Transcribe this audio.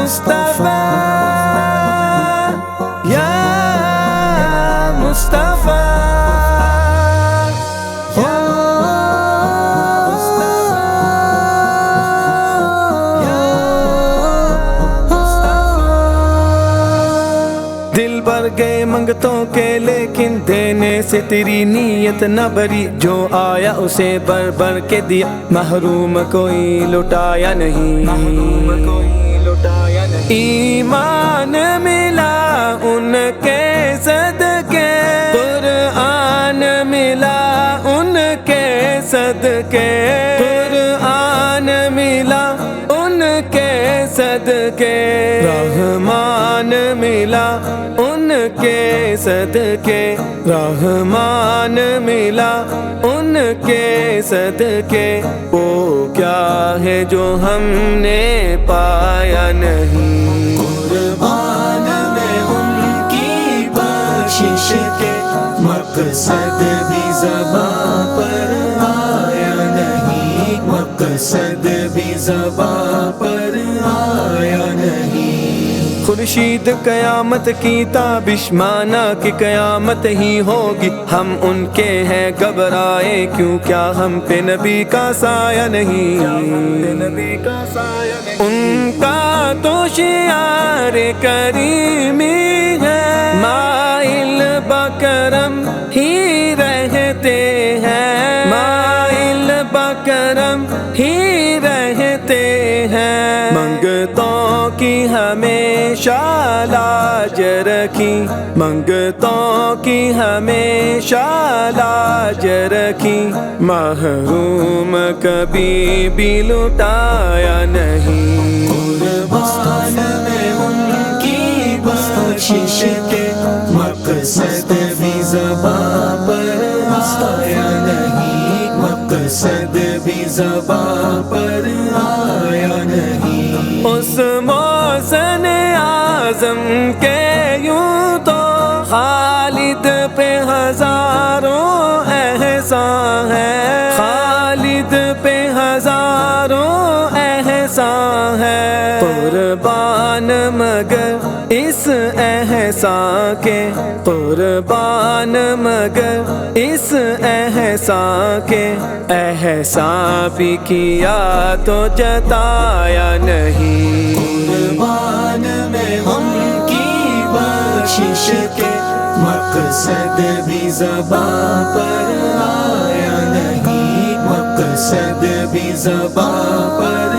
مصطفیٰ یا مصطفیٰ دل بھر گئے منگتوں کے لیکن دینے سے تیری نیت نہ بری، جو آیا اسے بھر بھر کے دیا، محروم کوئی لٹایا نہیں۔ ایمان ملا ان کے صدقے، قرآن ملا ان کے صدقے، قرآن ملا ان کے صدقے، رحمان ملا ان کے صدقے، رحمان ملا ان کے صدقے۔ وہ کیا ہے جو ہم نے پایا نہیں، قربان میں ان کی بخشش کے مقصد بھی زباں پر آیا نہیں، مقصد بھی زباں پر آیا نہیں۔ خورشید قیامت کی تابش مانا کہ قیامت ہی ہوگی، ہم ان کے ہیں گھبرائے کیوں، کیا ہم پہ نبی کا سایہ نہیں، ان کا تو شعار کریمی ہے، مائل بکرم ہی رہتے ہیں، مائل بکرم ہی رہتے ہیں۔ منگتوں کی ہمیشہ لاج رکھی، منگتوں کی ہمیشہ لاج رکھی، محروم کبھی بھی لٹایا نہیں۔ قربان میں ان کی بخشش کے مقصد بھی زباں پر آیا نہیں، مقصد بھی زباں پر آیا نہیں۔ اس محسن اعظم کے یوں تو خالد پہ ہزاروں احسان ہے، خالد پہ ہزاروں احسان ہے، قربان مگر اس احسان کے، قربان مگر اس احسان کے، احسان بھی کیا تو جتایا نہیں۔ قربان میں ان کی بخشش کے مقصد بھی زباں پر آیا نہیں، مقصد بھی زباں پر